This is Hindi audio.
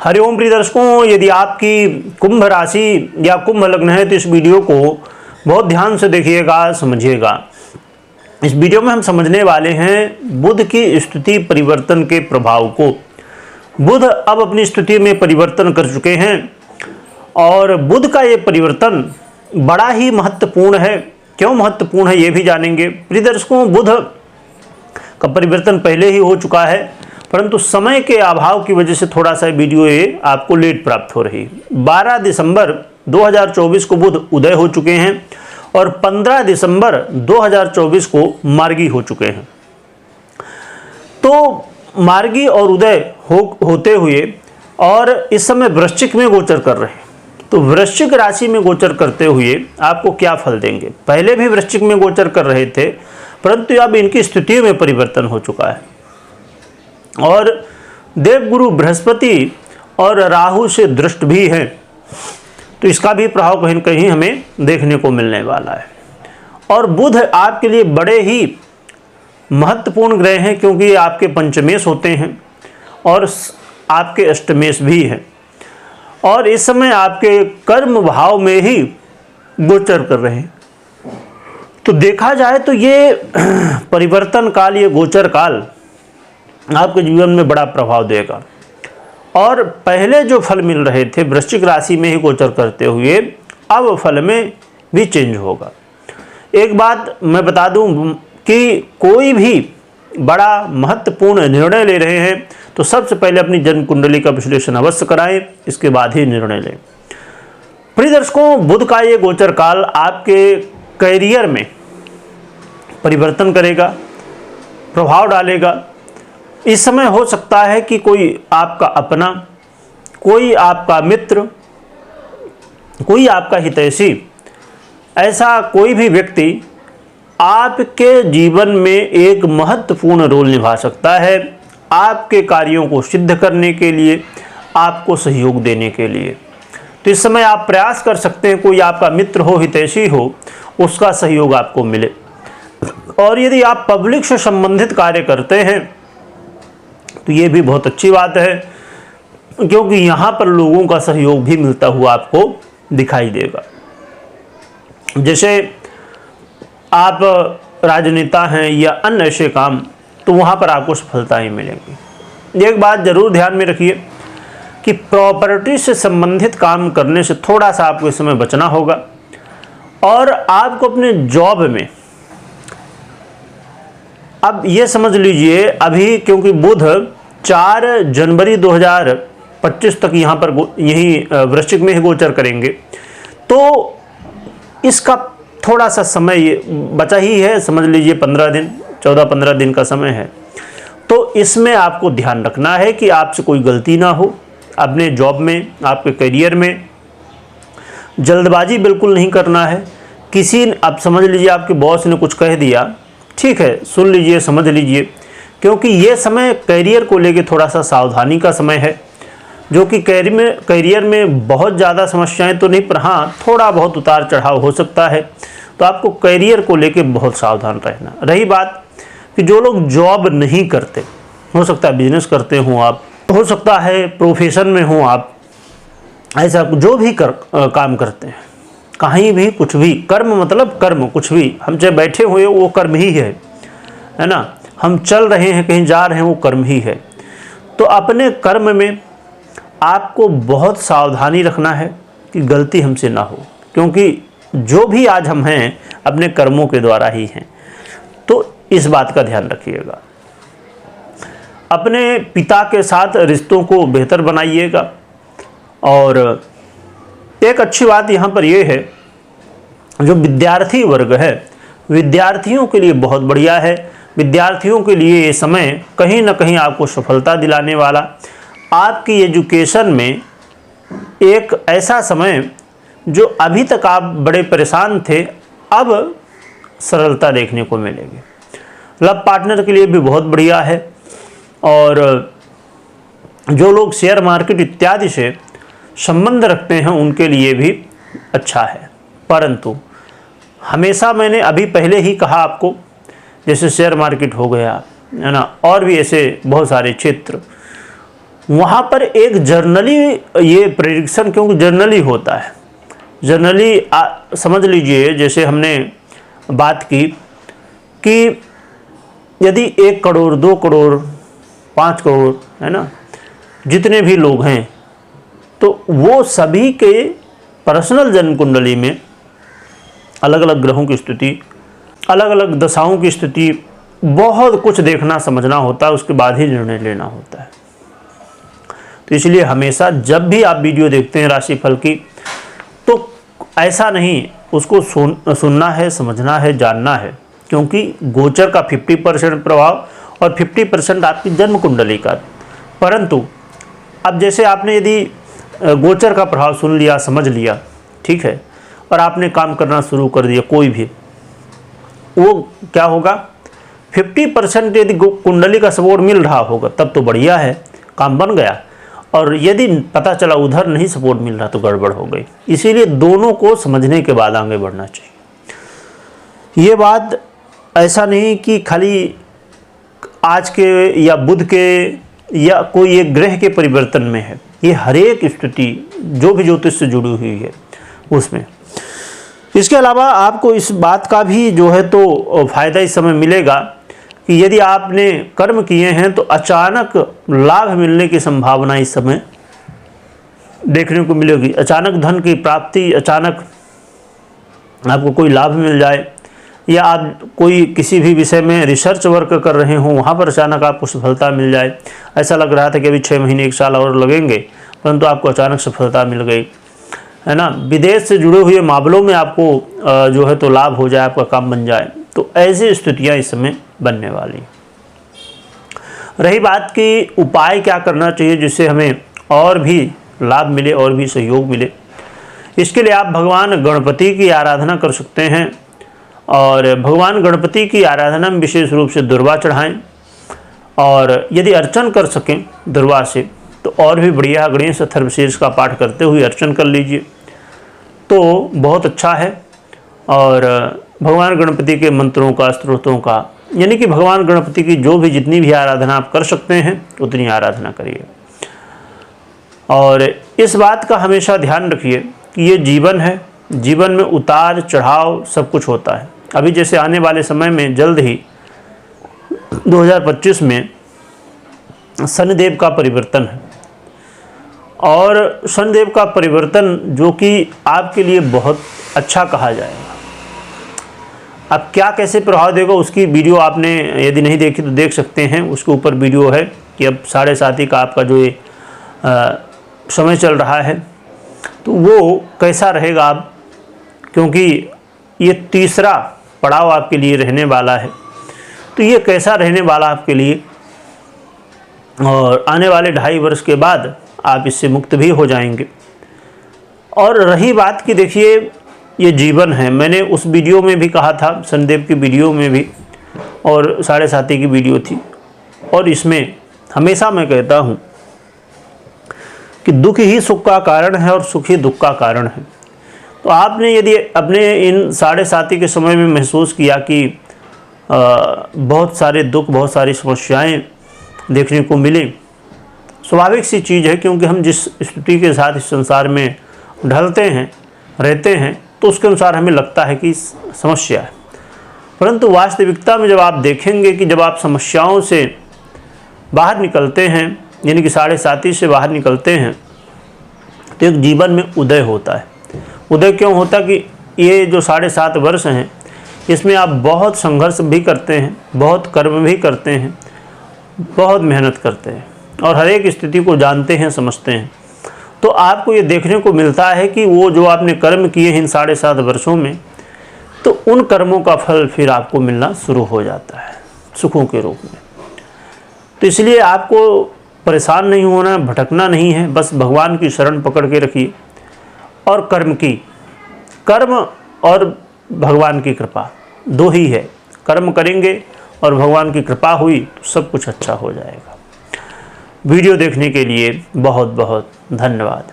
हरिओम प्रिय दर्शकों, यदि आपकी कुंभ राशि या कुंभ लग्न है तो इस वीडियो को बहुत ध्यान से देखिएगा, समझिएगा। इस वीडियो में हम समझने वाले हैं बुध की स्थिति परिवर्तन के प्रभाव को। बुध अब अपनी स्थिति में परिवर्तन कर चुके हैं और बुध का ये परिवर्तन बड़ा ही महत्वपूर्ण है। क्यों महत्वपूर्ण है ये भी जानेंगे। प्रिय दर्शकों, बुध का परिवर्तन पहले ही हो चुका है, परंतु समय के अभाव की वजह से थोड़ा सा वीडियो ये आपको लेट प्राप्त हो रही है। 12 दिसंबर 2024 को बुध उदय हो चुके हैं और 15 दिसंबर 2024 को मार्गी हो चुके हैं। तो मार्गी और उदय होते हुए और इस समय वृश्चिक में गोचर कर रहे हैं। तो वृश्चिक राशि में गोचर करते हुए आपको क्या फल देंगे। पहले भी वृश्चिक में गोचर कर रहे थे, परंतु अब इनकी स्थितियों में परिवर्तन हो चुका है और देवगुरु बृहस्पति और राहु से दृष्ट भी हैं, तो इसका भी प्रभाव कहीं न कहीं हमें देखने को मिलने वाला है। और बुध आपके लिए बड़े ही महत्वपूर्ण ग्रह हैं, क्योंकि ये आपके पंचमेश होते हैं और आपके अष्टमेश भी हैं और इस समय आपके कर्म भाव में ही गोचर कर रहे हैं। तो देखा जाए तो ये परिवर्तन काल, ये गोचर काल आपके जीवन में बड़ा प्रभाव देगा। और पहले जो फल मिल रहे थे वृश्चिक राशि में ही गोचर करते हुए, अब फल में भी चेंज होगा। एक बात मैं बता दूं कि कोई भी बड़ा महत्वपूर्ण निर्णय ले रहे हैं तो सबसे पहले अपनी जन्म कुंडली का विश्लेषण अवश्य कराएं, इसके बाद ही निर्णय लें। प्रिय दर्शकों, बुध का ये गोचर काल आपके करियर में परिवर्तन करेगा, प्रभाव डालेगा। इस समय हो सकता है कि कोई आपका अपना, कोई आपका मित्र, कोई आपका हितैषी, ऐसा कोई भी व्यक्ति आपके जीवन में एक महत्वपूर्ण रोल निभा सकता है, आपके कार्यों को सिद्ध करने के लिए, आपको सहयोग देने के लिए। तो इस समय आप प्रयास कर सकते हैं कोई आपका मित्र हो, हितैषी हो, उसका सहयोग आपको मिले। और यदि आप पब्लिक से संबंधित कार्य करते हैं तो ये भी बहुत अच्छी बात है, क्योंकि यहाँ पर लोगों का सहयोग भी मिलता हुआ आपको दिखाई देगा। जैसे आप राजनेता हैं या अन्य ऐसे काम, तो वहाँ पर आपको सफलता ही मिलेगी। एक बात जरूर ध्यान में रखिए कि प्रॉपर्टी से संबंधित काम करने से थोड़ा सा आपको इस समय बचना होगा। और आपको अपने जॉब में, अब ये समझ लीजिए अभी, क्योंकि बुध 4 जनवरी 2025 तक यहाँ पर यही वृश्चिक में ही गोचर करेंगे, तो इसका थोड़ा सा समय बचा ही है, समझ लीजिए 15 दिन, 14-15 दिन का समय है। तो इसमें आपको ध्यान रखना है कि आपसे कोई गलती ना हो अपने जॉब में, आपके करियर में। जल्दबाजी बिल्कुल नहीं करना है। किसी, आप समझ लीजिए आपके बॉस ने कुछ कह दिया, ठीक है, सुन लीजिए, समझ लीजिए, क्योंकि ये समय करियर को लेके थोड़ा सा सावधानी का समय है, जो कि करियर में बहुत ज़्यादा समस्याएं तो नहीं, पर हाँ थोड़ा बहुत उतार चढ़ाव हो सकता है। तो आपको करियर को लेके बहुत सावधान रहना। रही बात कि जो लोग जॉब नहीं करते, हो सकता है बिजनेस करते हों आप, हो सकता है प्रोफेशन में हो आप, ऐसा जो भी काम करते हैं, कहीं भी कुछ भी, कर्म मतलब कर्म, कुछ भी, हम चाहे बैठे हुए वो कर्म ही है ना। हम चल रहे हैं, कहीं जा रहे हैं, वो कर्म ही है। तो अपने कर्म में आपको बहुत सावधानी रखना है कि गलती हमसे ना हो, क्योंकि जो भी आज हम हैं अपने कर्मों के द्वारा ही हैं। तो इस बात का ध्यान रखिएगा। अपने पिता के साथ रिश्तों को बेहतर बनाइएगा। और एक अच्छी बात यहाँ पर यह है, जो विद्यार्थी वर्ग है, विद्यार्थियों के लिए बहुत बढ़िया है। विद्यार्थियों के लिए ये समय कहीं ना कहीं आपको सफलता दिलाने वाला, आपकी एजुकेशन में एक ऐसा समय, जो अभी तक आप बड़े परेशान थे, अब सरलता देखने को मिलेगी। लव पार्टनर के लिए भी बहुत बढ़िया है। और जो लोग शेयर मार्केट इत्यादि से संबंध रखते हैं उनके लिए भी अच्छा है। परंतु हमेशा मैंने अभी पहले ही कहा आपको, जैसे शेयर मार्केट हो गया, है ना, और भी ऐसे बहुत सारे क्षेत्र वहाँ पर एक जर्नली ये प्रेडिक्शन, क्योंकि जर्नली होता है, जर्नली समझ लीजिए, जैसे हमने बात की कि यदि 1 करोड़ 2 करोड़ 5 करोड़ है ना, जितने भी लोग हैं, तो वो सभी के पर्सनल जन्म कुंडली में अलग अलग ग्रहों की स्थिति, अलग अलग दशाओं की स्थिति, बहुत कुछ देखना समझना होता है, उसके बाद ही निर्णय लेना होता है। तो इसलिए हमेशा जब भी आप वीडियो देखते हैं राशिफल की, तो ऐसा नहीं उसको सुनना है, समझना है, जानना है, क्योंकि गोचर का 50% प्रभाव और 50% आपकी जन्म कुंडली का। परंतु अब जैसे आपने यदि गोचर का प्रभाव सुन लिया, समझ लिया, ठीक है, और आपने काम करना शुरू कर दिया, कोई भी, वो क्या होगा, 50% यदि कुंडली का सपोर्ट मिल रहा होगा तब तो बढ़िया है, काम बन गया, और यदि पता चला उधर नहीं सपोर्ट मिल रहा तो गड़बड़ हो गई। इसीलिए दोनों को समझने के बाद आगे बढ़ना चाहिए। ये बात ऐसा नहीं कि खाली आज के या बुध के या कोई एक ग्रह के परिवर्तन में है, ये हर एक स्थिति जो भी ज्योतिष से जुड़ी हुई है उसमें। इसके अलावा आपको इस बात का भी जो है तो फायदा इस समय मिलेगा कि यदि आपने कर्म किए हैं तो अचानक लाभ मिलने की संभावना इस समय देखने को मिलेगी। अचानक धन की प्राप्ति, अचानक आपको कोई लाभ मिल जाए, या आप कोई किसी भी विषय में रिसर्च वर्क कर रहे हो, वहाँ पर अचानक आपको सफलता मिल जाए। ऐसा लग रहा था कि अभी 6 महीने 1 साल और लगेंगे, परंतु आपको अचानक सफलता मिल गई, है ना। विदेश से जुड़े हुए मामलों में आपको जो है तो लाभ हो जाए, आपका काम बन जाए। तो ऐसी स्थितियाँ इस समय बनने वाली। रही बात कि उपाय क्या करना चाहिए जिससे हमें और भी लाभ मिले और भी सहयोग मिले, इसके लिए आप भगवान गणपति की आराधना कर सकते हैं। और भगवान गणपति की आराधना में विशेष रूप से दुर्वा चढ़ाएं, और यदि अर्चन कर सकें दुर्वा से तो और भी बढ़िया, गणेश अथर्वशीर्ष का पाठ करते हुए अर्चन कर लीजिए तो बहुत अच्छा है। और भगवान गणपति के मंत्रों का, स्तोत्रों का, यानी कि भगवान गणपति की जो भी जितनी भी आराधना आप कर सकते हैं उतनी आराधना करिए। और इस बात का हमेशा ध्यान रखिए कि ये जीवन है, जीवन में उतार चढ़ाव सब कुछ होता है। अभी जैसे आने वाले समय में जल्द ही 2025 में शनिदेव का परिवर्तन है, और शनिदेव का परिवर्तन जो कि आपके लिए बहुत अच्छा कहा जाएगा। अब क्या कैसे प्रभाव देगा उसकी वीडियो आपने यदि नहीं देखी तो देख सकते हैं, उसके ऊपर वीडियो है कि अब 7:30 का आपका जो ये समय चल रहा है तो वो कैसा रहेगा अब, क्योंकि ये तीसरा पड़ाव आपके लिए रहने वाला है। तो ये कैसा रहने वाला आपके लिए, और आने वाले 2.5 वर्ष के बाद आप इससे मुक्त भी हो जाएंगे। और रही बात कि देखिए ये जीवन है, मैंने उस वीडियो में भी कहा था, शनिदेव की वीडियो में भी, और 7:30 की वीडियो थी, और इसमें हमेशा मैं कहता हूँ कि दुख ही सुख का कारण है और सुख ही दुख का कारण है। तो आपने यदि अपने इन 7:30 के समय में महसूस किया कि बहुत सारे दुख, बहुत सारी समस्याएं देखने को मिली, स्वाभाविक सी चीज़ है, क्योंकि हम जिस स्थिति के साथ इस संसार में ढलते हैं, रहते हैं, तो उसके अनुसार हमें लगता है कि समस्या है। परंतु वास्तविकता में जब आप देखेंगे कि जब आप समस्याओं से बाहर निकलते हैं, यानी कि 7:30 से बाहर निकलते हैं, तो एक जीवन में उदय होता है। उदय क्यों होता कि ये जो 7.5 वर्ष हैं इसमें आप बहुत संघर्ष भी करते हैं, बहुत कर्म भी करते हैं, बहुत मेहनत करते हैं, और हर एक स्थिति को जानते हैं, समझते हैं। तो आपको ये देखने को मिलता है कि वो जो आपने कर्म किए इन 7.5 वर्षों में, तो उन कर्मों का फल फिर आपको मिलना शुरू हो जाता है सुखों के रूप में। तो इसलिए आपको परेशान नहीं होना, भटकना नहीं है, बस भगवान की शरण पकड़ के रखिए, और कर्म और भगवान की कृपा 2 ही है। कर्म करेंगे और भगवान की कृपा हुई तो सब कुछ अच्छा हो जाएगा। वीडियो देखने के लिए बहुत बहुत धन्यवाद।